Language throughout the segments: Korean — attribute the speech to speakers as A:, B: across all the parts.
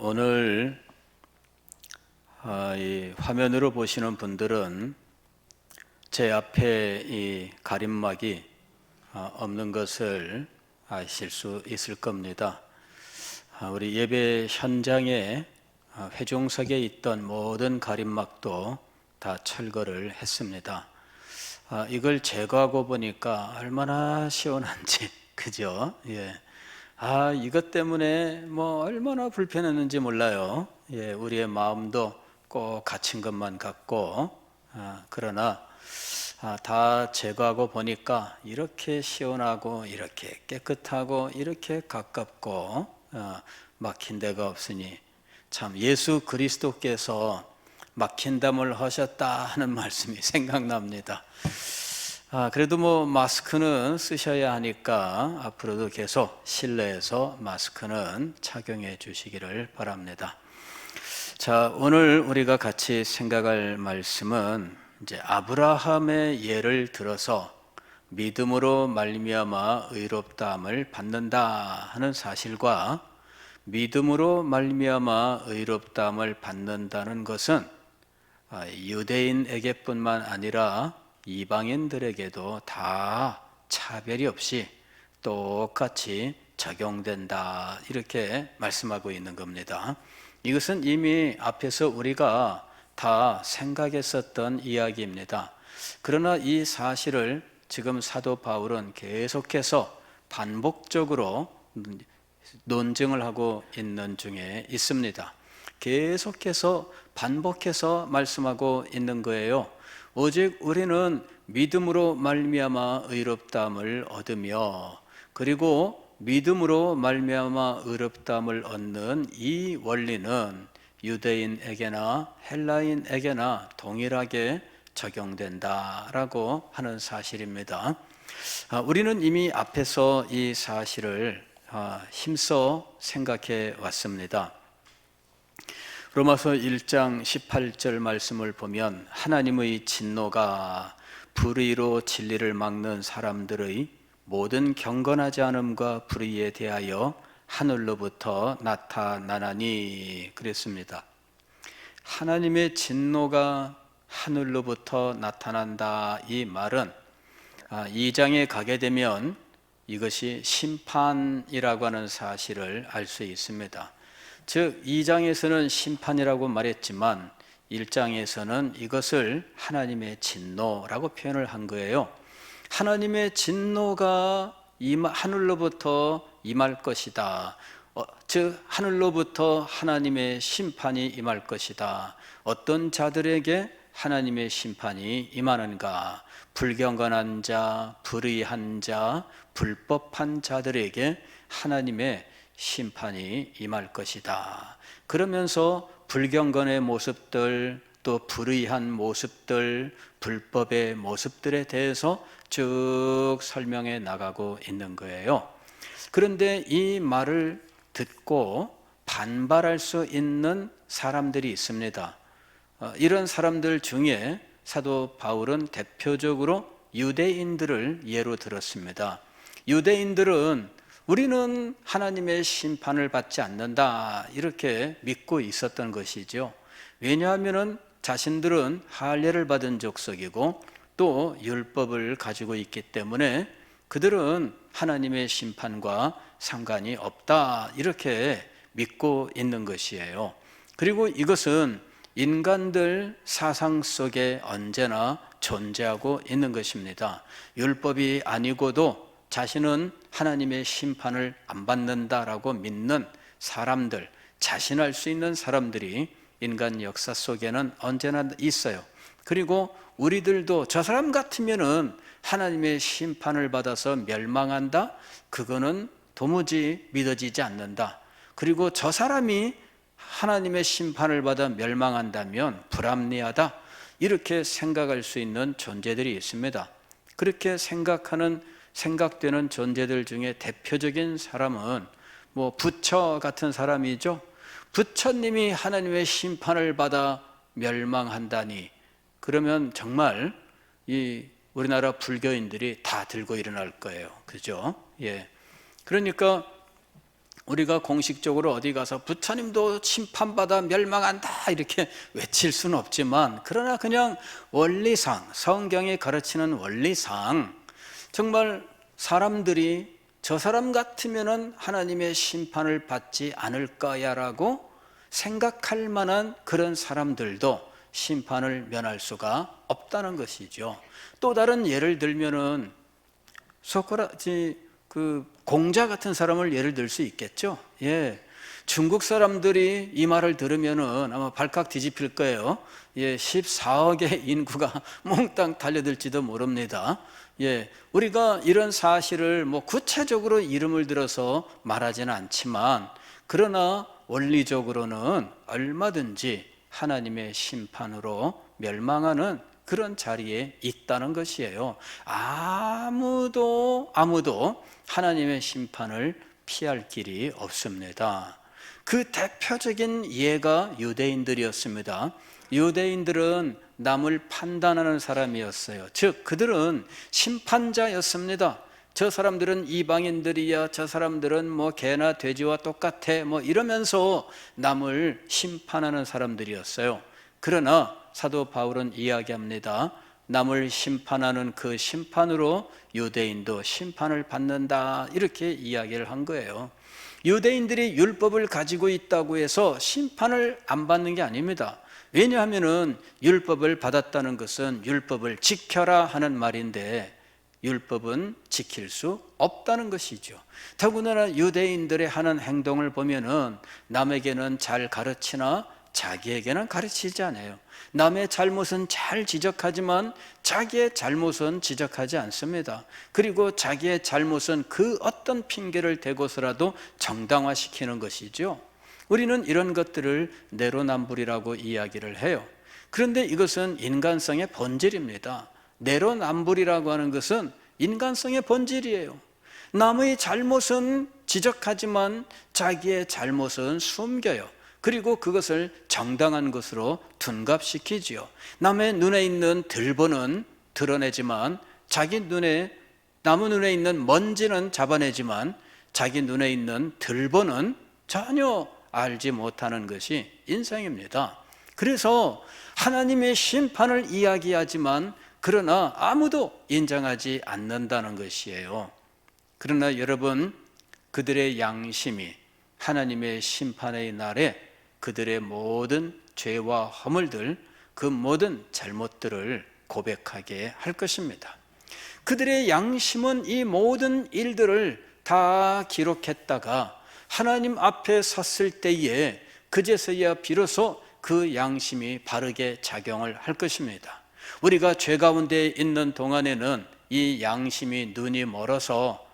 A: 오늘 이 화면으로 보시는 분들은 제 앞에 이 가림막이 없는 것을 아실 수 있을 겁니다. 우리 예배 현장에 회중석에 있던 모든 가림막도 다 철거를 했습니다. 이걸 제거하고 보니까 얼마나 시원한지, 그죠? 예. 이것 때문에 얼마나 불편했는지 몰라요. 예, 우리의 마음도 꼭 갇힌 것만 같고, 그러나 다 제거하고 보니까 이렇게 시원하고 이렇게 깨끗하고 이렇게 가깝고 막힌 데가 없으니 참 예수 그리스도께서 막힌 담을 하셨다 하는 말씀이 생각납니다. 그래도 마스크는 쓰셔야 하니까 앞으로도 계속 실내에서 마스크는 착용해 주시기를 바랍니다. 자, 오늘 우리가 같이 생각할 말씀은 이제 아브라함의 예를 들어서 믿음으로 말미암아 의롭다함을 받는다 하는 사실과 믿음으로 말미암아 의롭다함을 받는다는 것은 유대인에게뿐만 아니라 이방인들에게도 다 차별이 없이 똑같이 적용된다, 이렇게 말씀하고 있는 겁니다. 이것은 이미 앞에서 우리가 다 생각했었던 이야기입니다. 그러나 이 사실을 지금 사도 바울은 계속해서 반복적으로 논증을 하고 있는 중에 있습니다. 계속해서 반복해서 말씀하고 있는 거예요. 오직 우리는 믿음으로 말미암아 의롭다함을 얻으며, 그리고 믿음으로 말미암아 의롭다함을 얻는 이 원리는 유대인에게나 헬라인에게나 동일하게 적용된다라고 하는 사실입니다. 우리는 이미 앞에서 이 사실을 힘써 생각해 왔습니다. 로마서 1장 18절 말씀을 보면 하나님의 진노가 불의로 진리를 막는 사람들의 모든 경건하지 않음과 불의에 대하여 하늘로부터 나타나나니 그랬습니다. 하나님의 진노가 하늘로부터 나타난다, 이 말은 2장에 가게 되면 이것이 심판이라고 하는 사실을 알 수 있습니다. 즉 2장에서는 심판이라고 말했지만 1장에서는 이것을 하나님의 진노라고 표현을 한 거예요. 하나님의 진노가 하늘로부터 임할 것이다. 즉 하늘로부터 하나님의 심판이 임할 것이다. 어떤 자들에게 하나님의 심판이 임하는가? 불경건한 자, 불의한 자, 불법한 자들에게 하나님의 심판이 임할 것이다. 그러면서 불경건의 모습들, 또 불의한 모습들, 불법의 모습들에 대해서 쭉 설명해 나가고 있는 거예요. 그런데 이 말을 듣고 반발할 수 있는 사람들이 있습니다. 이런 사람들 중에 사도 바울은 대표적으로 유대인들을 예로 들었습니다. 유대인들은 우리는 하나님의 심판을 받지 않는다, 이렇게 믿고 있었던 것이죠. 왜냐하면 자신들은 할례를 받은 족속이고 또 율법을 가지고 있기 때문에 그들은 하나님의 심판과 상관이 없다, 이렇게 믿고 있는 것이에요. 그리고 이것은 인간들 사상 속에 언제나 존재하고 있는 것입니다. 율법이 아니고도 자신은 하나님의 심판을 안 받는다라고 믿는 사람들, 자신할 수 있는 사람들이 인간 역사 속에는 언제나 있어요. 그리고 우리들도 저 사람 같으면은 하나님의 심판을 받아서 멸망한다? 그거는 도무지 믿어지지 않는다. 그리고 저 사람이 하나님의 심판을 받아 멸망한다면 불합리하다, 이렇게 생각할 수 있는 존재들이 있습니다. 그렇게 생각되는 존재들 중에 대표적인 사람은 부처 같은 사람이죠. 부처님이 하나님의 심판을 받아 멸망한다니, 그러면 정말 이 우리나라 불교인들이 다 들고 일어날 거예요. 그죠? 예. 그러니까 우리가 공식적으로 어디 가서 부처님도 심판받아 멸망한다 이렇게 외칠 수는 없지만, 그러나 그냥 원리상, 성경이 가르치는 원리상 정말 사람들이 저 사람 같으면은 하나님의 심판을 받지 않을 거야라고 생각할 만한 그런 사람들도 심판을 면할 수가 없다는 것이죠. 또 다른 예를 들면은 소크라tes 그 공자 같은 사람을 예를 들 수 있겠죠. 예, 중국 사람들이 이 말을 들으면은 아마 발칵 뒤집힐 거예요. 예, 14억의 인구가 몽땅 달려들지도 모릅니다. 예, 우리가 이런 사실을 뭐 구체적으로 이름을 들어서 말하지는 않지만, 그러나 원리적으로는 얼마든지 하나님의 심판으로 멸망하는 그런 자리에 있다는 것이에요. 아무도 하나님의 심판을 피할 길이 없습니다. 그 대표적인 예가 유대인들이었습니다. 유대인들은 남을 판단하는 사람이었어요. 즉 그들은 심판자였습니다. 저 사람들은 이방인들이야, 저 사람들은 뭐 개나 돼지와 똑같아, 뭐 이러면서 남을 심판하는 사람들이었어요. 그러나 사도 바울은 이야기합니다. 남을 심판하는 그 심판으로 유대인도 심판을 받는다, 이렇게 이야기를 한 거예요. 유대인들이 율법을 가지고 있다고 해서 심판을 안 받는 게 아닙니다. 왜냐하면 율법을 받았다는 것은 율법을 지켜라 하는 말인데, 율법은 지킬 수 없다는 것이죠. 더군다나 유대인들의 하는 행동을 보면은 남에게는 잘 가르치나 자기에게는 가르치지 않아요. 남의 잘못은 잘 지적하지만 자기의 잘못은 지적하지 않습니다. 그리고 자기의 잘못은 그 어떤 핑계를 대고서라도 정당화시키는 것이죠. 우리는 이런 것들을 내로남불이라고 이야기를 해요. 그런데 이것은 인간성의 본질입니다. 내로남불이라고 하는 것은 인간성의 본질이에요. 남의 잘못은 지적하지만 자기의 잘못은 숨겨요. 그리고 그것을 정당한 것으로 둔갑시키지요. 남의 눈에 있는 들보는 드러내지만 남의 눈에 있는 먼지는 잡아내지만 자기 눈에 있는 들보는 전혀 알지 못하는 것이 인생입니다. 그래서 하나님의 심판을 이야기하지만 그러나 아무도 인정하지 않는다는 것이에요. 그러나 여러분, 그들의 양심이 하나님의 심판의 날에 그들의 모든 죄와 허물들, 그 모든 잘못들을 고백하게 할 것입니다. 그들의 양심은 이 모든 일들을 다 기록했다가 하나님 앞에 섰을 때에 그제서야 비로소 그 양심이 바르게 작용을 할 것입니다. 우리가 죄 가운데 있는 동안에는 이 양심이 눈이 멀어서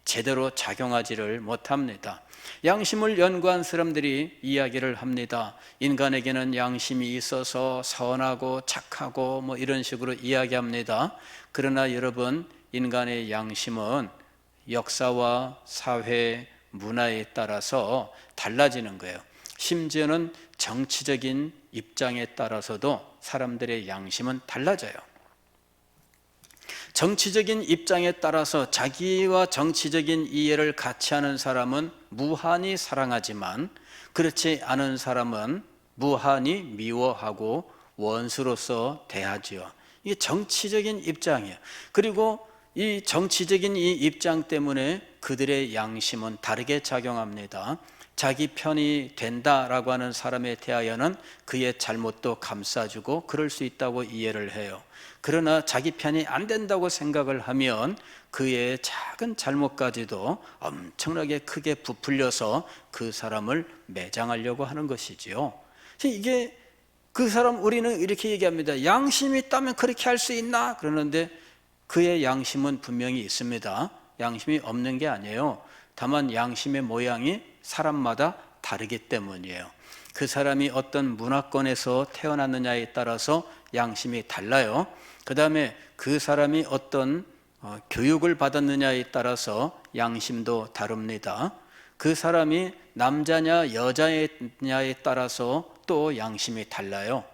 A: 제대로 작용하지를 못합니다. 양심을 연구한 사람들이 이야기를 합니다. 인간에게는 양심이 있어서 선하고 착하고 뭐 이런 식으로 이야기합니다. 그러나 여러분, 인간의 양심은 역사와 사회, 문화에 따라서 달라지는 거예요. 심지어는 정치적인 입장에 따라서도 사람들의 양심은 달라져요. 정치적인 입장에 따라서 자기와 정치적인 이해를 같이 하는 사람은 무한히 사랑하지만 그렇지 않은 사람은 무한히 미워하고 원수로서 대하지요. 이게 정치적인 입장이에요. 그리고 이 정치적인 이 입장 때문에 그들의 양심은 다르게 작용합니다. 자기 편이 된다라고 하는 사람에 대하여는 그의 잘못도 감싸주고 그럴 수 있다고 이해를 해요. 그러나 자기 편이 안 된다고 생각을 하면 그의 작은 잘못까지도 엄청나게 크게 부풀려서 그 사람을 매장하려고 하는 것이지요. 이게 그 사람, 우리는 이렇게 얘기합니다. 양심이 있다면 그렇게 할 수 있나? 그러는데 그의 양심은 분명히 있습니다. 양심이 없는 게 아니에요. 다만 양심의 모양이 사람마다 다르기 때문이에요. 그 사람이 어떤 문화권에서 태어났느냐에 따라서 양심이 달라요. 그 다음에 그 사람이 어떤 교육을 받았느냐에 따라서 양심도 다릅니다. 그 사람이 남자냐 여자냐에 따라서 또 양심이 달라요.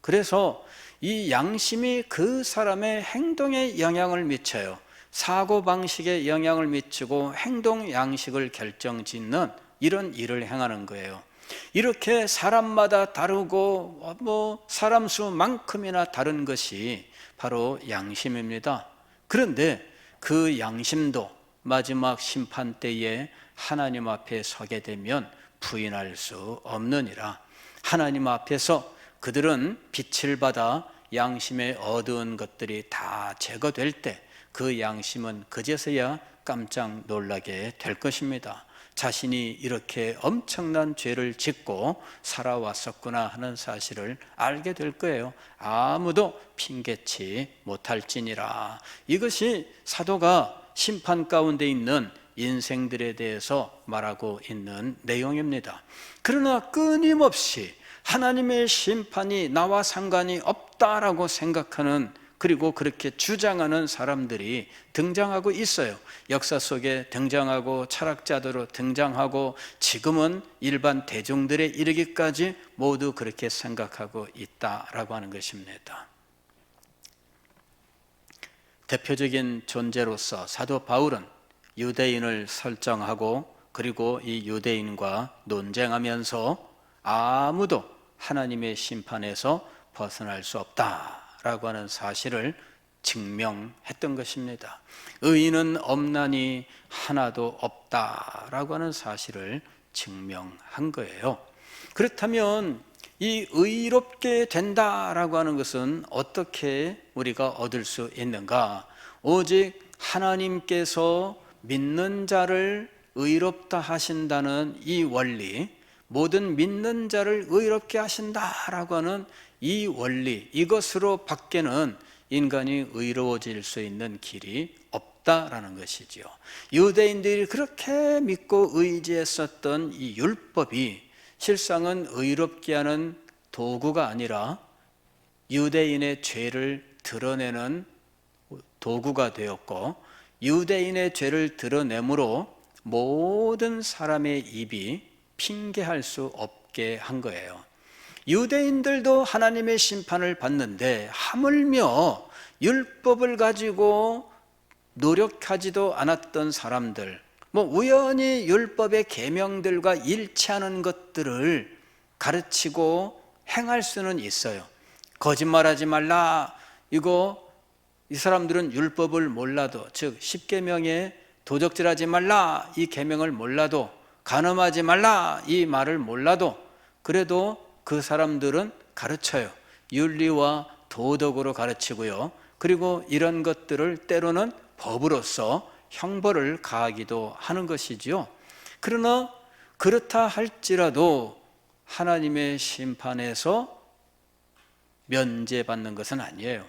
A: 그래서 이 양심이 그 사람의 행동에 영향을 미쳐요. 사고방식에 영향을 미치고 행동 양식을 결정짓는 이런 일을 행하는 거예요. 이렇게 사람마다 다르고 사람 수만큼이나 다른 것이 바로 양심입니다. 그런데 그 양심도 마지막 심판 때에 하나님 앞에 서게 되면 부인할 수 없느니라. 하나님 앞에서 그들은 빛을 받아 양심에 얻은 것들이 다 제거될 때 그 양심은 그제서야 깜짝 놀라게 될 것입니다. 자신이 이렇게 엄청난 죄를 짓고 살아왔었구나 하는 사실을 알게 될 거예요. 아무도 핑계치 못할지니라. 이것이 사도가 심판 가운데 있는 인생들에 대해서 말하고 있는 내용입니다. 그러나 끊임없이 하나님의 심판이 나와 상관이 없다라고 생각하는, 그리고 그렇게 주장하는 사람들이 등장하고 있어요. 역사 속에 등장하고 철학자들로 등장하고 지금은 일반 대중들에 이르기까지 모두 그렇게 생각하고 있다라고 하는 것입니다. 대표적인 존재로서 사도 바울은 유대인을 설정하고 그리고 이 유대인과 논쟁하면서 아무도 하나님의 심판에서 벗어날 수 없다라고 하는 사실을 증명했던 것입니다. 의인은 없나니 하나도 없다라고 하는 사실을 증명한 거예요. 그렇다면 이 의롭게 된다라고 하는 것은 어떻게 우리가 얻을 수 있는가? 오직 하나님께서 믿는 자를 의롭다 하신다는 이 원리, 모든 믿는 자를 의롭게 하신다라고 하는 이 원리, 이것으로 밖에는 인간이 의로워질 수 있는 길이 없다라는 것이지요. 유대인들이 그렇게 믿고 의지했었던 이 율법이 실상은 의롭게 하는 도구가 아니라 유대인의 죄를 드러내는 도구가 되었고, 유대인의 죄를 드러내므로 모든 사람의 입이 핑계할 수 없게 한 거예요. 유대인들도 하나님의 심판을 받는데 하물며 율법을 가지고 노력하지도 않았던 사람들, 우연히 율법의 계명들과 일치하는 것들을 가르치고 행할 수는 있어요. 거짓말하지 말라, 이 사람들은 율법을 몰라도, 즉 십계명에 도적질하지 말라 이 계명을 몰라도, 간음하지 말라 이 말을 몰라도, 그래도 그 사람들은 가르쳐요. 윤리와 도덕으로 가르치고요. 그리고 이런 것들을 때로는 법으로서 형벌을 가하기도 하는 것이지요. 그러나 그렇다 할지라도 하나님의 심판에서 면제받는 것은 아니에요.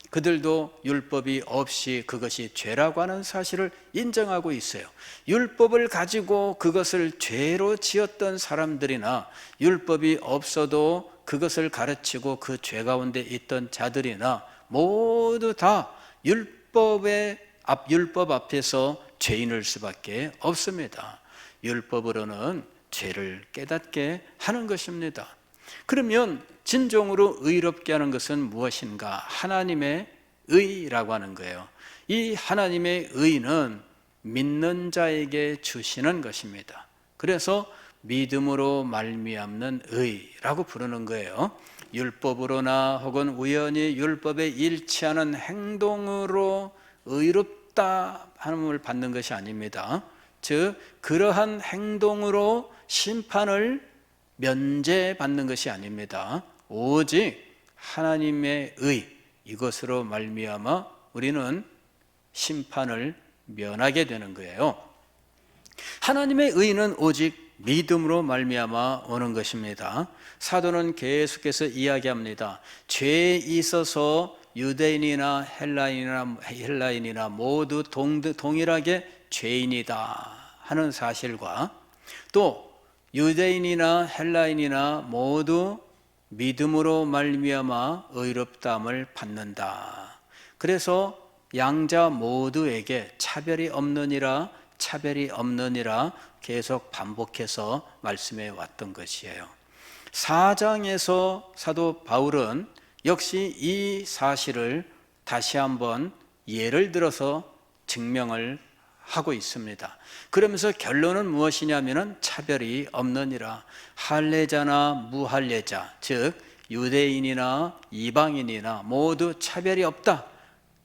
A: 그들도 율법이 없이 그것이 죄라고 하는 사실을 인정하고 있어요. 율법을 가지고 그것을 죄로 지었던 사람들이나 율법이 없어도 그것을 가르치고 그 죄 가운데 있던 자들이나 모두 다 율법 앞에서 죄인일 수밖에 없습니다. 율법으로는 죄를 깨닫게 하는 것입니다. 그러면 진정으로 의롭게 하는 것은 무엇인가? 하나님의 의라고 하는 거예요. 이 하나님의 의는 믿는 자에게 주시는 것입니다. 그래서 믿음으로 말미암는 의라고 부르는 거예요. 율법으로나 혹은 우연히 율법에 일치하는 행동으로 의롭다 함을 받는 것이 아닙니다. 즉 그러한 행동으로 심판을 면제받는 것이 아닙니다. 오직 하나님의 의, 이것으로 말미암아 우리는 심판을 면하게 되는 거예요. 하나님의 의는 오직 믿음으로 말미암아 오는 것입니다. 사도는 계속해서 이야기합니다. 죄에 있어서 유대인이나 헬라인이나 모두 동일하게 죄인이다 하는 사실과, 또 유대인이나 헬라인이나 모두 믿음으로 말미암아 의롭다함을 받는다. 그래서 양자 모두에게 차별이 없느니라 계속 반복해서 말씀해 왔던 것이에요. 4장에서 사도 바울은 역시 이 사실을 다시 한번 예를 들어서 증명을 하고 있습니다. 그러면서 결론은 무엇이냐면은 차별이 없느니라. 할례자나 무할례자, 즉 유대인이나 이방인이나 모두 차별이 없다.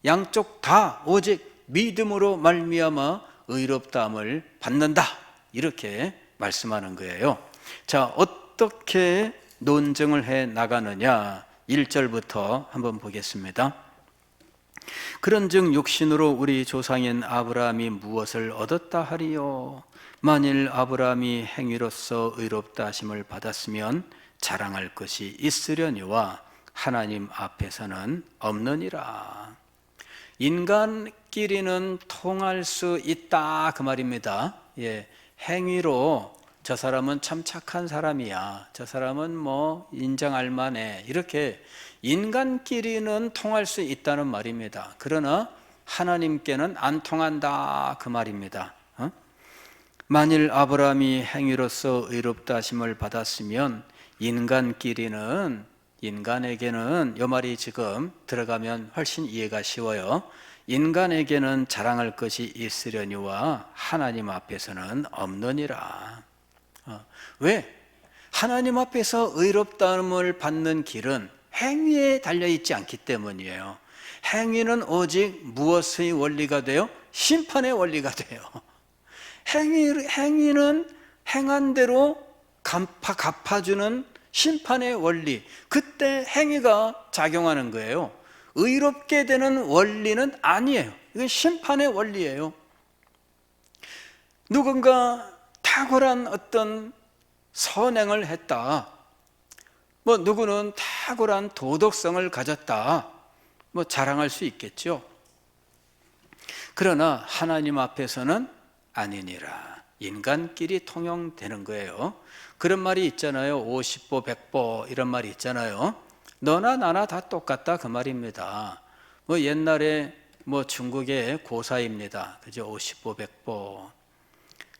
A: 양쪽 다 오직 믿음으로 말미암아 의롭다함을 받는다. 이렇게 말씀하는 거예요. 자, 어떻게 논증을 해 나가느냐? 1절부터 한번 보겠습니다. 그런즉 육신으로 우리 조상인 아브라함이 무엇을 얻었다 하리요? 만일 아브라함이 행위로서 의롭다 하심을 받았으면 자랑할 것이 있으려니와 하나님 앞에서는 없느니라. 인간끼리는 통할 수 있다 그 말입니다. 예, 행위로 저 사람은 참 착한 사람이야, 저 사람은 뭐 인정할 만해, 이렇게 인간끼리는 통할 수 있다는 말입니다. 그러나 하나님께는 안 통한다 그 말입니다. 만일 아브라함이 행위로서 의롭다 하심을 받았으면 인간에게는 이 말이 지금 들어가면 훨씬 이해가 쉬워요. 인간에게는 자랑할 것이 있으려니와 하나님 앞에서는 없느니라. 왜? 하나님 앞에서 의롭다함을 받는 길은 행위에 달려있지 않기 때문이에요. 행위는 오직 무엇의 원리가 돼요? 심판의 원리가 돼요. 행위는 행한 대로 갚아주는 심판의 원리, 그때 행위가 작용하는 거예요. 의롭게 되는 원리는 아니에요. 이건 심판의 원리예요. 누군가 탁월한 어떤 선행을 했다, 뭐 누구는 탁월한 도덕성을 가졌다, 뭐 자랑할 수 있겠죠. 그러나 하나님 앞에서는 아니니라. 인간끼리 통용되는 거예요. 그런 말이 있잖아요. 50보 100보 이런 말이 있잖아요. 너나 나나 다 똑같다 그 말입니다. 뭐 옛날에 뭐 중국의 고사입니다. 그죠? 50보 100보.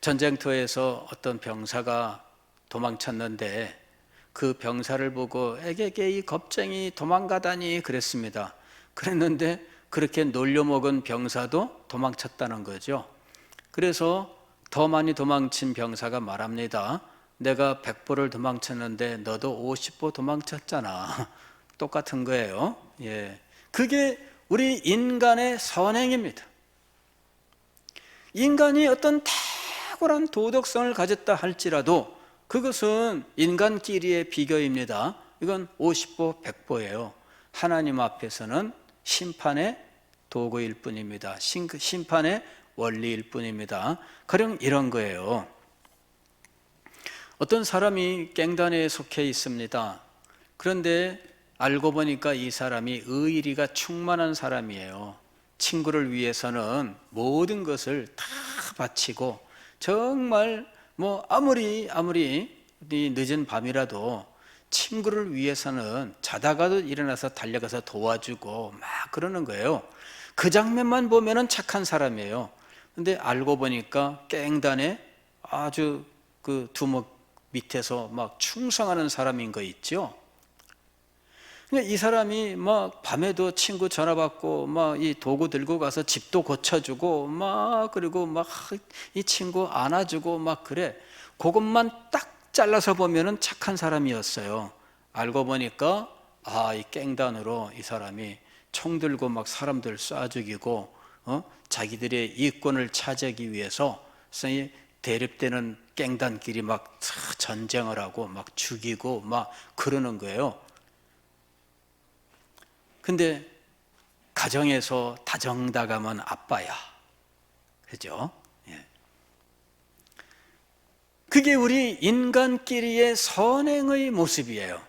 A: 전쟁터에서 어떤 병사가 도망쳤는데 그 병사를 보고 에게게 이 겁쟁이 도망가다니 그랬습니다. 그랬는데 그렇게 놀려먹은 병사도 도망쳤다는 거죠. 그래서 더 많이 도망친 병사가 말합니다. 내가 100보를 도망쳤는데 너도 50보 도망쳤잖아. 똑같은 거예요. 예. 그게 우리 인간의 선행입니다. 인간이 어떤 탁월한 도덕성을 가졌다 할지라도 그것은 인간끼리의 비교입니다. 이건 50보 100보예요. 하나님 앞에서는 심판의 도구일 뿐입니다. 심판의 원리일 뿐입니다. 가령 이런 거예요. 어떤 사람이 갱단에 속해 있습니다. 그런데 알고 보니까 이 사람이 의리가 충만한 사람이에요. 친구를 위해서는 모든 것을 다 바치고 정말 뭐 아무리 늦은 밤이라도 친구를 위해서는 자다가도 일어나서 달려가서 도와주고 막 그러는 거예요. 그 장면만 보면은 착한 사람이에요. 근데 알고 보니까 깽단에 아주 그 두목 밑에서 막 충성하는 사람인 거 있죠. 이 사람이 막 밤에도 친구 전화 받고 막 이 도구 들고 가서 집도 고쳐주고 막 그리고 막 이 친구 안아주고 막 그래. 그것만 딱 잘라서 보면은 착한 사람이었어요. 알고 보니까 이 깽단으로 이 사람이 총 들고 막 사람들 쏴 죽이고 자기들의 이권을 차지하기 위해서 대립되는 깽단끼리 막 전쟁을 하고 막 죽이고 막 그러는 거예요. 근데 가정에서 다정다감한 아빠야. 그죠? 예. 그게 우리 인간끼리의 선행의 모습이에요.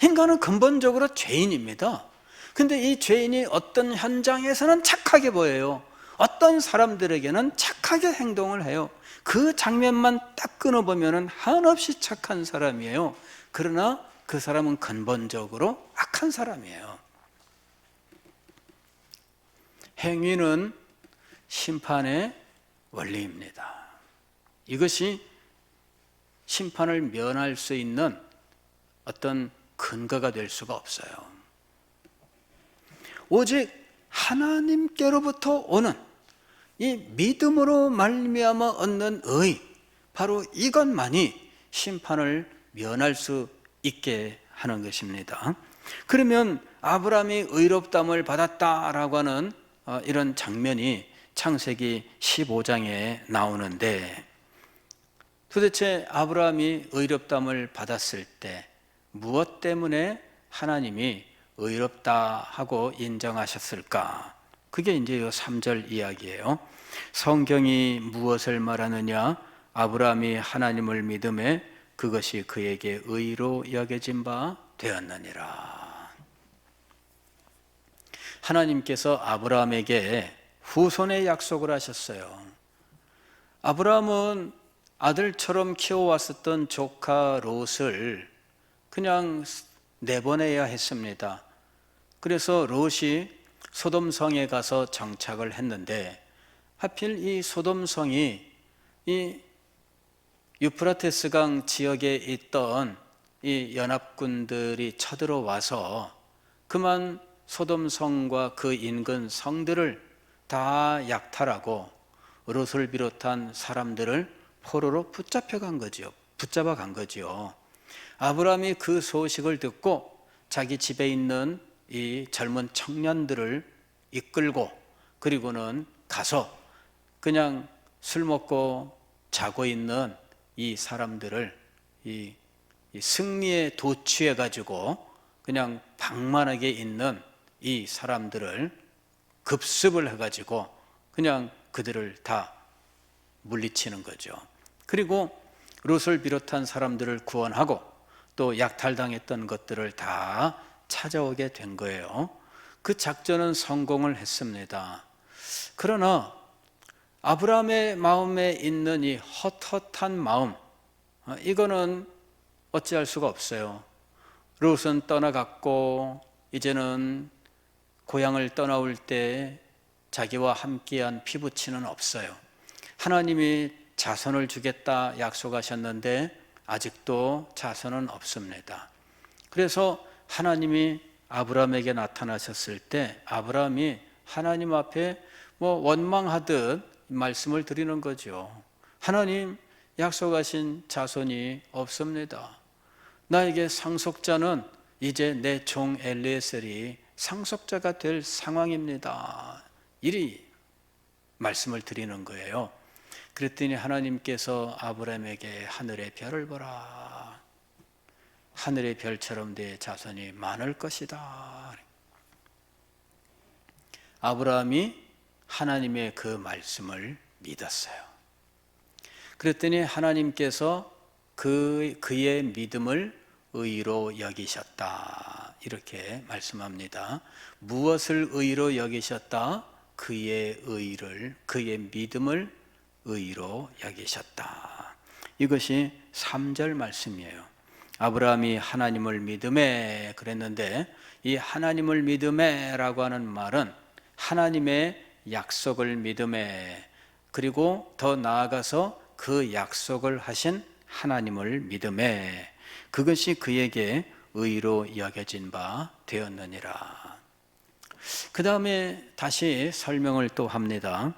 A: 인간은 근본적으로 죄인입니다. 근데 이 죄인이 어떤 현장에서는 착하게 보여요. 어떤 사람들에게는 착하게 행동을 해요. 그 장면만 딱 끊어보면 한없이 착한 사람이에요. 그러나 그 사람은 근본적으로 악한 사람이에요. 행위는 심판의 원리입니다. 이것이 심판을 면할 수 있는 어떤 근거가 될 수가 없어요. 오직 하나님께로부터 오는 이 믿음으로 말미암아 얻는 의, 바로 이것만이 심판을 면할 수 있게 하는 것입니다. 그러면 아브라함이 의롭다함을 받았다라고 하는 이런 장면이 창세기 15장에 나오는데, 도대체 아브라함이 의롭다함을 받았을 때 무엇 때문에 하나님이 의롭다 하고 인정하셨을까? 그게 이제 이 3절 이야기예요. 성경이 무엇을 말하느냐? 아브라함이 하나님을 믿음에 그것이 그에게 의로 여겨진 바 되었느니라. 하나님께서 아브라함에게 후손의 약속을 하셨어요. 아브라함은 아들처럼 키워왔었던 조카 롯을 그냥 내보내야 했습니다. 그래서 롯이 소돔성에 가서 정착을 했는데, 하필 이 소돔성이 이 유프라테스강 지역에 있던 이 연합군들이 쳐들어와서 그만 소돔성과 그 인근 성들을 다 약탈하고 롯을 비롯한 사람들을 포로로 붙잡아 간 거죠. 아브라함이 그 소식을 듣고 자기 집에 있는 이 젊은 청년들을 이끌고, 그리고는 가서 그냥 술 먹고 자고 있는 이 사람들을 이 승리에 도취해 가지고 그냥 방만하게 있는 이 사람들을 급습을 해 가지고 그냥 그들을 다 물리치는 거죠. 그리고 롯을 비롯한 사람들을 구원하고 또 약탈당했던 것들을 다 찾아오게 된 거예요. 그 작전은 성공을 했습니다. 그러나 아브라함의 마음에 있는 이 헛헛한 마음, 이거는 어찌할 수가 없어요. 롯은 떠나갔고 이제는 고향을 떠나올 때 자기와 함께한 피부친은 없어요. 하나님이 자손을 주겠다 약속하셨는데 아직도 자손은 없습니다. 그래서 하나님이 아브라함에게 나타나셨을 때 아브라함이 하나님 앞에 원망하듯 말씀을 드리는 거죠. 하나님, 약속하신 자손이 없습니다. 나에게 상속자는 이제 내 종 엘리에셀이 상속자가 될 상황입니다. 이리 말씀을 드리는 거예요. 그랬더니 하나님께서 아브라함에게 하늘의 별을 보라. 하늘의 별처럼 내 자손이 많을 것이다. 아브라함이 하나님의 그 말씀을 믿었어요. 그랬더니 하나님께서 그의 믿음을 의로 여기셨다. 이렇게 말씀합니다. 무엇을 의로 여기셨다? 그의 믿음을 의로 여기셨다. 이것이 3절 말씀이에요. 아브라함이 하나님을 믿음에 그랬는데, 이 하나님을 믿음에라고 하는 말은 하나님의 약속을 믿음에, 그리고 더 나아가서 그 약속을 하신 하나님을 믿음에, 그것이 그에게 의로 여겨진 바 되었느니라. 그 다음에 다시 설명을 또 합니다.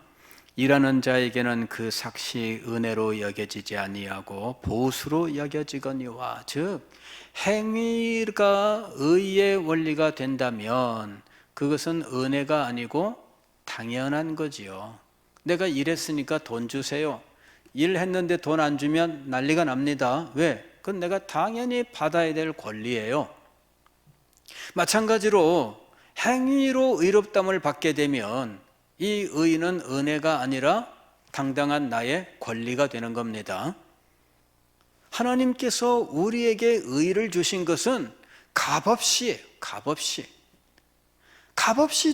A: 일하는 자에게는 그 삭시 은혜로 여겨지지 아니하고 보수로 여겨지거니와, 즉 행위가 의의 원리가 된다면 그것은 은혜가 아니고 당연한 거지요. 내가 일했으니까 돈 주세요. 일했는데 돈 안 주면 난리가 납니다. 왜? 그건 내가 당연히 받아야 될 권리예요. 마찬가지로 행위로 의롭다함을 받게 되면 이 의는 은혜가 아니라 당당한 나의 권리가 되는 겁니다. 하나님께서 우리에게 의를 주신 것은 값없이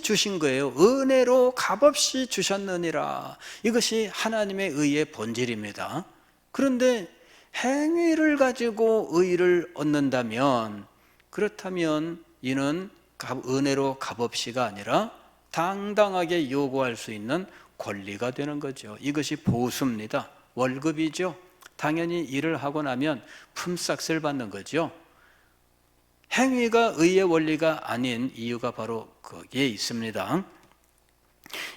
A: 주신 거예요. 은혜로 값없이 주셨느니라. 이것이 하나님의 의의 본질입니다. 그런데 행위를 가지고 의를 얻는다면, 그렇다면 이는 은혜로 값없이가 아니라 당당하게 요구할 수 있는 권리가 되는 거죠. 이것이 보수입니다. 월급이죠. 당연히 일을 하고 나면 품삯을 받는 거죠. 행위가 의의 원리가 아닌 이유가 바로 거기에 있습니다.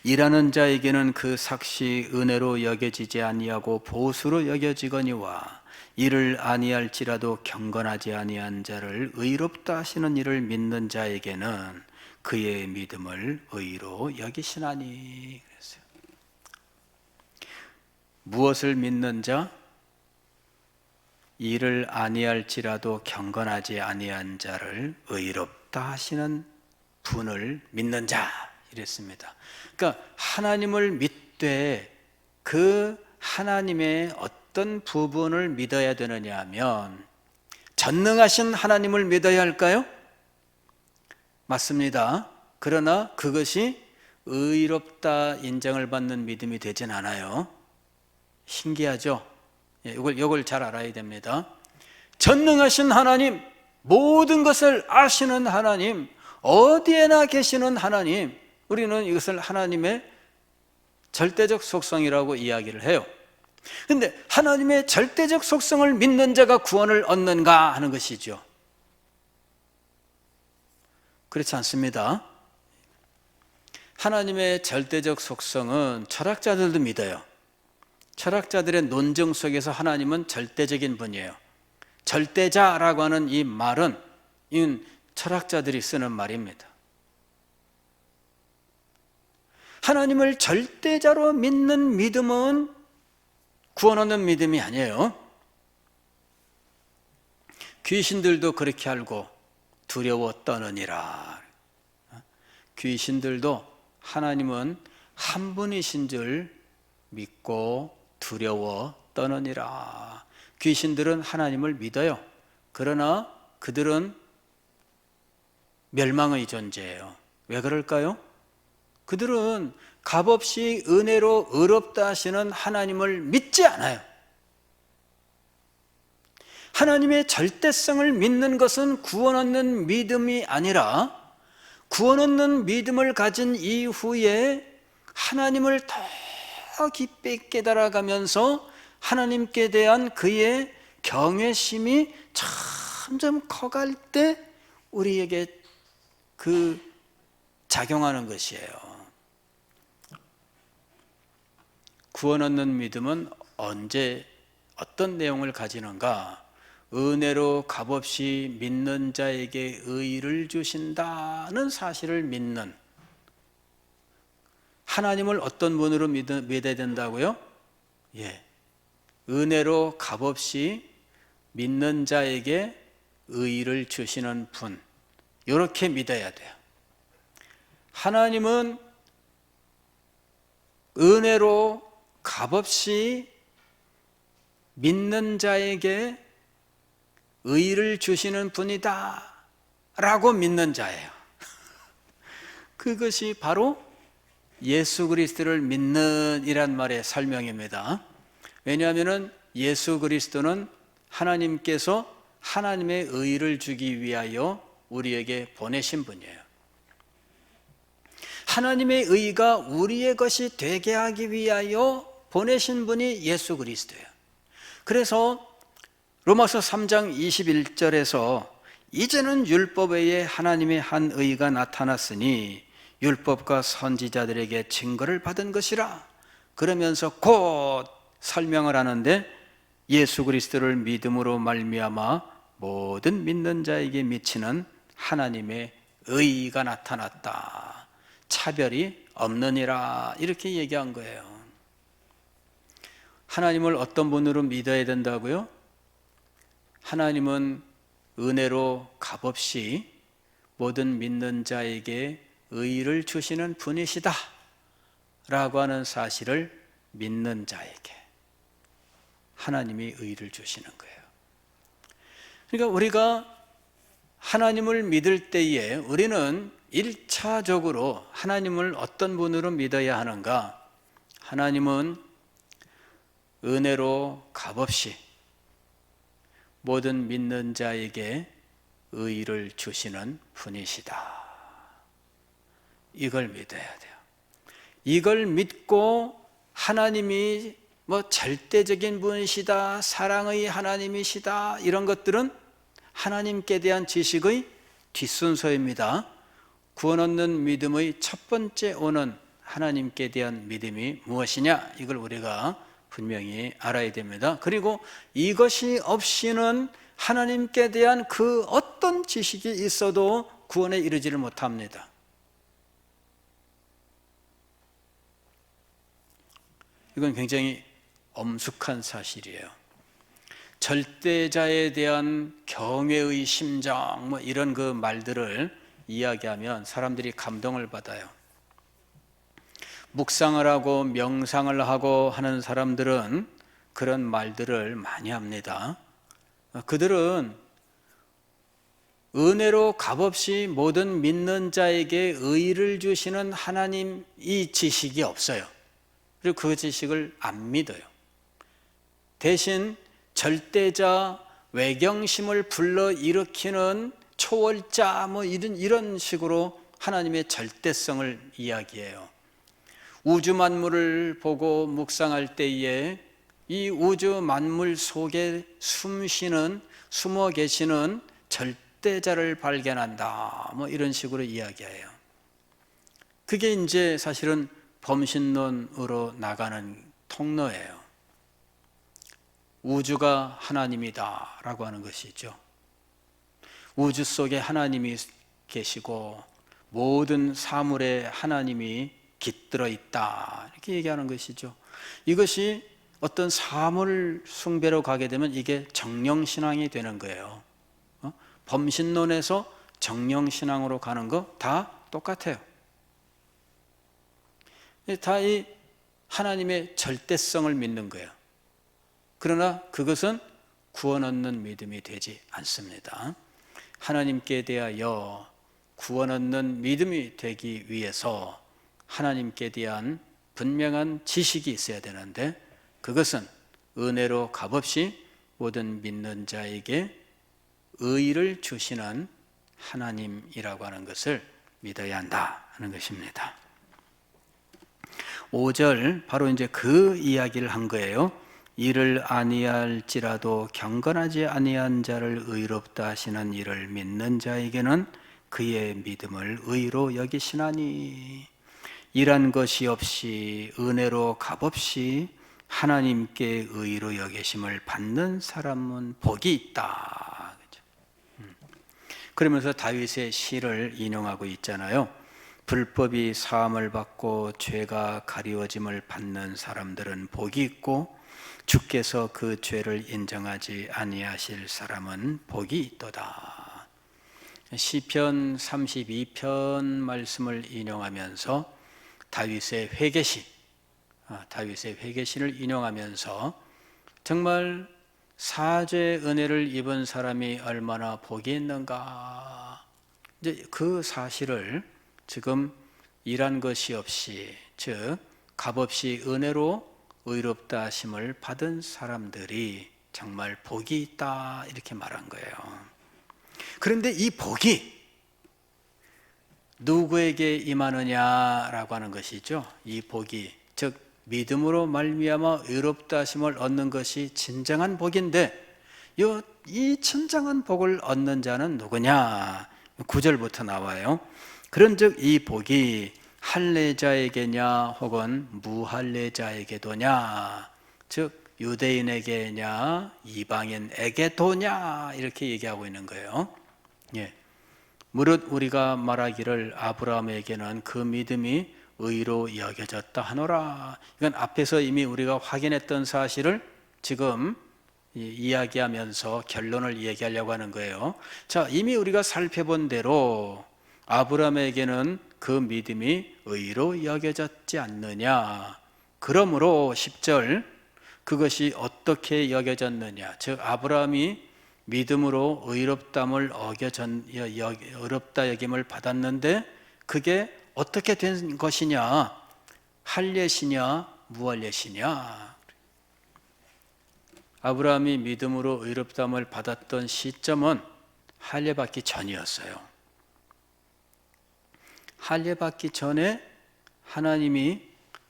A: 일하는 자에게는 그 삭시 은혜로 여겨지지 아니하고 보수로 여겨지거니와 이를 아니할지라도 경건하지 아니한 자를 의롭다 하시는 이를 믿는 자에게는 그의 믿음을 의로 여기시나니. 그랬어요. 무엇을 믿는 자? 이를 아니할지라도 경건하지 아니한 자를 의롭다 하시는 분을 믿는 자 이랬습니다. 그러니까 하나님을 믿되 그 하나님의 어떤 부분을 믿어야 되느냐 하면 전능하신 하나님을 믿어야 할까요? 맞습니다. 그러나 그것이 의롭다 인정을 받는 믿음이 되진 않아요. 신기하죠? 이걸 잘 알아야 됩니다. 전능하신 하나님, 모든 것을 아시는 하나님, 어디에나 계시는 하나님, 우리는 이것을 하나님의 절대적 속성이라고 이야기를 해요. 그런데 하나님의 절대적 속성을 믿는 자가 구원을 얻는가 하는 것이죠. 그렇지 않습니다. 하나님의 절대적 속성은 철학자들도 믿어요. 철학자들의 논증 속에서 하나님은 절대적인 분이에요. 절대자라고 하는 이 말은 이건 철학자들이 쓰는 말입니다. 하나님을 절대자로 믿는 믿음은 구원 얻는 믿음이 아니에요. 귀신들도 그렇게 알고 두려워 떠느니라. 귀신들도 하나님은 한 분이신 줄 믿고 두려워 떠느니라. 귀신들은 하나님을 믿어요. 그러나 그들은 멸망의 존재예요. 왜 그럴까요? 그들은 값없이 은혜로 의롭다 하시는 하나님을 믿지 않아요. 하나님의 절대성을 믿는 것은 구원 얻는 믿음이 아니라 구원 얻는 믿음을 가진 이후에 하나님을 더 깊이 깨달아가면서 하나님께 대한 그의 경외심이 점점 커갈 때 우리에게 그 작용하는 것이에요. 구원 얻는 믿음은 언제 어떤 내용을 가지는가? 은혜로 값없이 믿는 자에게 의를 주신다는 사실을 믿는, 하나님을 어떤 분으로 믿어야 된다고요? 은혜로 값없이 믿는 자에게 의를 주시는 분, 이렇게 믿어야 돼요. 하나님은 은혜로 값없이 믿는 자에게 의를 주시는 분이다 라고 믿는 자예요. 그것이 바로 예수 그리스도를 믿는 이란 말의 설명입니다. 왜냐하면 예수 그리스도는 하나님께서 하나님의 의를 주기 위하여 우리에게 보내신 분이에요. 하나님의 의가 우리의 것이 되게 하기 위하여 보내신 분이 예수 그리스도예요. 그래서 로마서 3장 21절에서 이제는 율법 외에 하나님의 한 의가 나타났으니 율법과 선지자들에게 증거를 받은 것이라 그러면서 곧 설명을 하는데, 예수 그리스도를 믿음으로 말미암아 모든 믿는 자에게 미치는 하나님의 의가 나타났다. 차별이 없느니라 이렇게 얘기한 거예요. 하나님을 어떤 분으로 믿어야 된다고요? 하나님은 은혜로 값없이 모든 믿는 자에게 의를 주시는 분이시다 라고 하는 사실을 믿는 자에게 하나님이 의를 주시는 거예요. 그러니까 우리가 하나님을 믿을 때에 우리는 1차적으로 하나님을 어떤 분으로 믿어야 하는가? 하나님은 은혜로 값없이 모든 믿는 자에게 의를 주시는 분이시다. 이걸 믿어야 돼요. 이걸 믿고 하나님이 절대적인 분이시다, 사랑의 하나님이시다, 이런 것들은 하나님께 대한 지식의 뒷순서입니다. 구원 얻는 믿음의 첫 번째 오는 하나님께 대한 믿음이 무엇이냐, 이걸 우리가 분명히 알아야 됩니다. 그리고 이것이 없이는 하나님께 대한 그 어떤 지식이 있어도 구원에 이르지를 못합니다. 이건 굉장히 엄숙한 사실이에요. 절대자에 대한 경외의 심정, 이런 그 말들을 이야기하면 사람들이 감동을 받아요. 묵상을 하고 명상을 하고 하는 사람들은 그런 말들을 많이 합니다. 그들은 은혜로 값없이 모든 믿는 자에게 의를 주시는 하나님, 이 지식이 없어요. 그리고 그 지식을 안 믿어요. 대신 절대자, 외경심을 불러일으키는 초월자, 이런 식으로 하나님의 절대성을 이야기해요. 우주 만물을 보고 묵상할 때에 이 우주 만물 속에 숨어 계시는 절대자를 발견한다, 이런 식으로 이야기해요. 그게 이제 사실은 범신론으로 나가는 통로예요. 우주가 하나님이다 라고 하는 것이죠. 우주 속에 하나님이 계시고 모든 사물에 하나님이 깃들어 있다, 이렇게 얘기하는 것이죠. 이것이 어떤 사물 숭배로 가게 되면 이게 정령신앙이 되는 거예요. 범신론에서 정령신앙으로 가는 거 다 똑같아요. 다 이 하나님의 절대성을 믿는 거예요. 그러나 그것은 구원 얻는 믿음이 되지 않습니다. 하나님께 대하여 구원 얻는 믿음이 되기 위해서 하나님께 대한 분명한 지식이 있어야 되는데, 그것은 은혜로 값없이 모든 믿는 자에게 의를 주시는 하나님이라고 하는 것을 믿어야 한다 하는 것입니다. 5절, 바로 이제 그 이야기를 한 거예요. 이를 아니할지라도 경건하지 아니한 자를 의롭다 하시는 이를 믿는 자에게는 그의 믿음을 의로 여기시나니, 일한 것이 없이 은혜로 값없이 하나님께 의로 여기심을 받는 사람은 복이 있다. 그러면서 다윗의 시를 인용하고 있잖아요. 불법이 사함을 받고 죄가 가리워짐을 받는 사람들은 복이 있고 주께서 그 죄를 인정하지 아니하실 사람은 복이 있도다. 시편 32편 말씀을 인용하면서 다윗의 회개시를 인용하면서 정말 사죄의 은혜를 입은 사람이 얼마나 복이 있는가, 이제 그 사실을 지금 일한 것이 없이, 즉 값없이 은혜로 의롭다 하심을 받은 사람들이 정말 복이 있다, 이렇게 말한 거예요. 그런데 이 복이 누구에게 임하느냐라고 하는 것이죠. 이 복이, 즉 믿음으로 말미암아 의롭다 하심을 얻는 것이 진정한 복인데, 이 진정한 복을 얻는 자는 누구냐? 9절부터 나와요. 그런즉 이 복이 할례자에게냐 혹은 무할례자에게도냐, 즉 유대인에게냐 이방인에게도냐, 이렇게 얘기하고 있는 거예요. 무릇 우리가 말하기를 아브라함에게는 그 믿음이 의로 여겨졌다 하노라. 이건 앞에서 이미 우리가 확인했던 사실을 지금 이야기하면서 결론을 얘기하려고 하는 거예요. 자, 이미 우리가 살펴본 대로 아브라함에게는 그 믿음이 의로 여겨졌지 않느냐. 그러므로 10절, 그것이 어떻게 여겨졌느냐, 즉 아브라함이 믿음으로 의롭다함을 의롭다 여김을 받았는데 그게 어떻게 된 것이냐? 할례시냐 무할례시냐? 아브라함이 믿음으로 의롭다함을 받았던 시점은 할례 받기 전이었어요. 할례 받기 전에 하나님이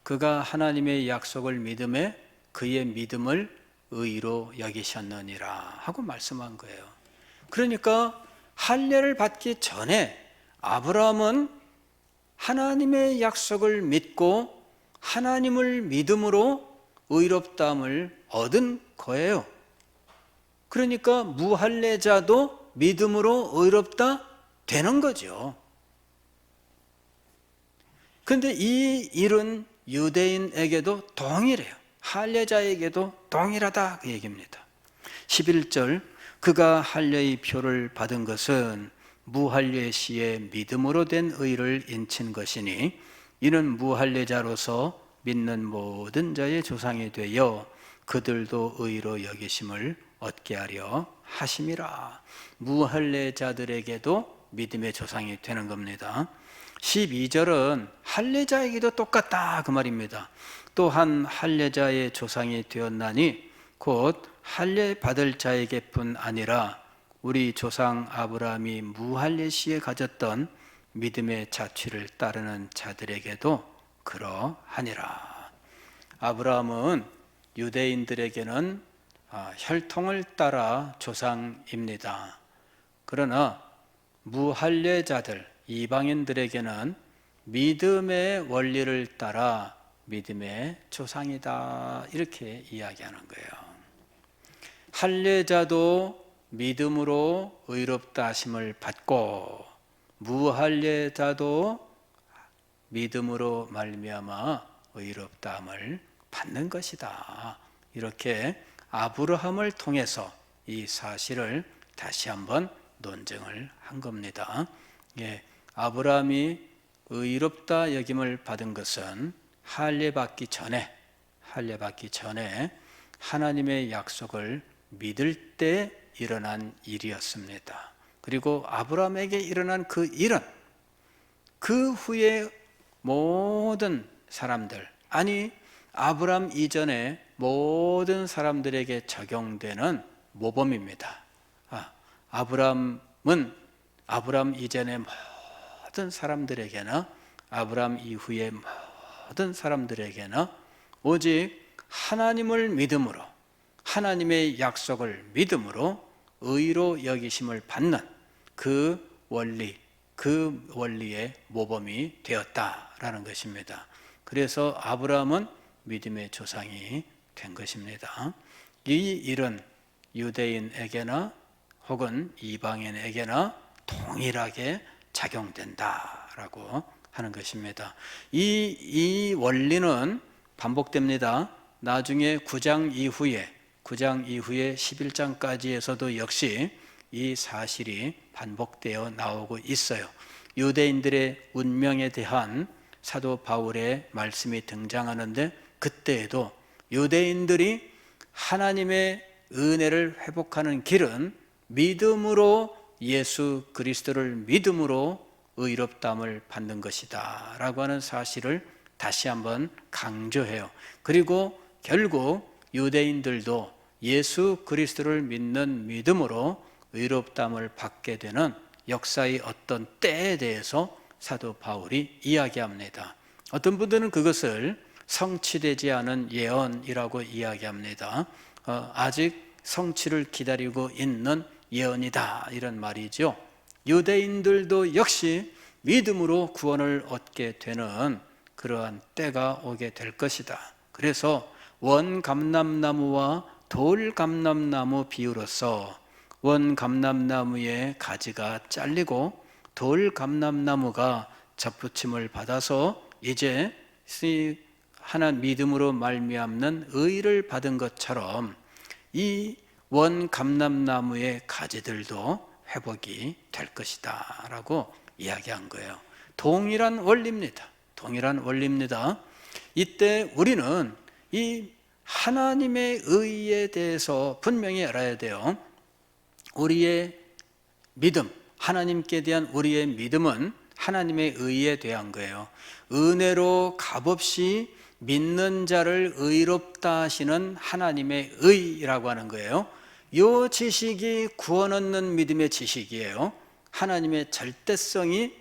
A: 그가 하나님의 약속을 믿음에 그의 믿음을 의로 여기셨느니라 하고 말씀한 거예요. 그러니까 할례를 받기 전에 아브라함은 하나님의 약속을 믿고 하나님을 믿음으로 의롭다함을 얻은 거예요. 그러니까 무할례자도 믿음으로 의롭다 되는 거죠. 그런데 이 일은 유대인에게도 동일해요. 할례자에게도 동일하다 그 얘기입니다. 11절 그가 할례의 표를 받은 것은 무할례 시에 믿음으로 된 의를 인친 것이니 이는 무할례자로서 믿는 모든 자의 조상이 되어 그들도 의로 여기심을 얻게 하려 하심이라. 무할례자들에게도 믿음의 조상이 되는 겁니다. 12절은 할례자에게도 똑같다 그 말입니다. 또한 할례자의 조상이 되었나니 곧 할례 받을 자에게뿐 아니라 우리 조상 아브라함이 무할례 시에 가졌던 믿음의 자취를 따르는 자들에게도 그러하니라. 아브라함은 유대인들에게는 혈통을 따라 조상입니다. 그러나 무할례자들 이방인들에게는 믿음의 원리를 따라 믿음의 조상이다 이렇게 이야기하는 거예요. 할례자도 믿음으로 의롭다 하심을 받고 무할례자도 믿음으로 말미암아 의롭다함을 받는 것이다. 이렇게 아브라함을 통해서 이 사실을 다시 한번 논증을 한 겁니다. 아브라함이 의롭다 여김을 받은 것은 할례 받기 전에 하나님의 약속을 믿을 때 일어난 일이었습니다. 그리고 아브라함에게 일어난 그 일은 그 후에 모든 사람들, 아니 아브라함 이전에 모든 사람들에게 적용되는 모범입니다. 아브라함은 아브라함 이전에 모든 사람들에게나 아브라함 이후에 모든 사람들에게나 오직 하나님을 믿음으로 하나님의 약속을 믿음으로 의로 여기심을 받는 그 원리의 모범이 되었다라는 것입니다. 그래서 아브라함은 믿음의 조상이 된 것입니다. 이 일은 유대인에게나 혹은 이방인에게나 동일하게 작용된다라고 하는 것입니다. 이 원리는 반복됩니다. 나중에 9장 이후에 11장까지에서도 역시 이 사실이 반복되어 나오고 있어요. 유대인들의 운명에 대한 사도 바울의 말씀이 등장하는데 그때에도 유대인들이 하나님의 은혜를 회복하는 길은 믿음으로 예수 그리스도를 믿음으로 의롭다함을 받는 것이다 라고 하는 사실을 다시 한번 강조해요. 그리고 결국 유대인들도 예수 그리스도를 믿는 믿음으로 의롭다함을 받게 되는 역사의 어떤 때에 대해서 사도 바울이 이야기합니다. 어떤 분들은 그것을 성취되지 않은 예언이라고 이야기합니다. 아직 성취를 기다리고 있는 예언이다 이런 말이죠. 유대인들도 역시 믿음으로 구원을 얻게 되는 그러한 때가 오게 될 것이다. 그래서 원감람나무와 돌감람나무 비유로서 원감람나무의 가지가 잘리고 돌감람나무가 접붙임을 받아서 이제 하나 믿음으로 말미암는 의를 받은 것처럼 이 원감람나무의 가지들도 회복이 될 것이다 라고 이야기한 거예요. 동일한 원리입니다. 이때 우리는 이 하나님의 의에 대해서 분명히 알아야 돼요. 우리의 믿음, 하나님께 대한 우리의 믿음은 하나님의 의에 대한 거예요. 은혜로 값없이 믿는 자를 의롭다 하시는 하나님의 의라고 하는 거예요. 이 지식이 구원 얻는 믿음의 지식이에요. 하나님의 절대성이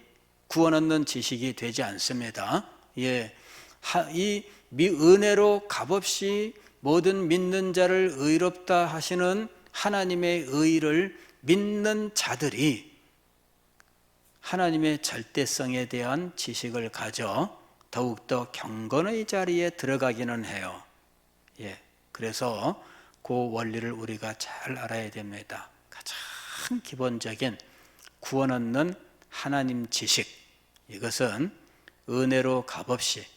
A: 구원 얻는 지식이 되지 않습니다. 이 은혜로 값없이 모든 믿는 자를 의롭다 하시는 하나님의 의를 믿는 자들이 하나님의 절대성에 대한 지식을 가져 더욱더 경건의 자리에 들어가기는 해요. 그래서 그 원리를 우리가 잘 알아야 됩니다. 가장 기본적인 구원 얻는 하나님 지식, 이것은 은혜로 값없이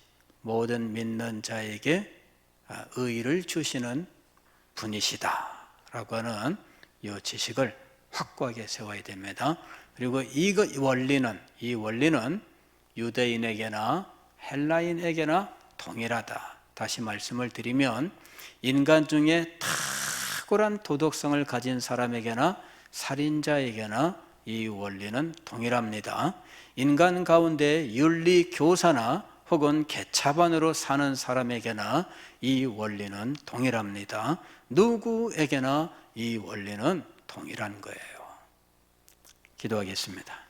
A: 모든 믿는 자에게 의를 주시는 분이시다 라고 하는 이 지식을 확고하게 세워야 됩니다. 그리고 이 원리는 유대인에게나 헬라인에게나 동일하다. 다시 말씀을 드리면 인간 중에 탁월한 도덕성을 가진 사람에게나 살인자에게나 이 원리는 동일합니다. 인간 가운데 윤리교사나 혹은 개차반으로 사는 사람에게나 이 원리는 동일합니다. 누구에게나 이 원리는 동일한 거예요. 기도하겠습니다.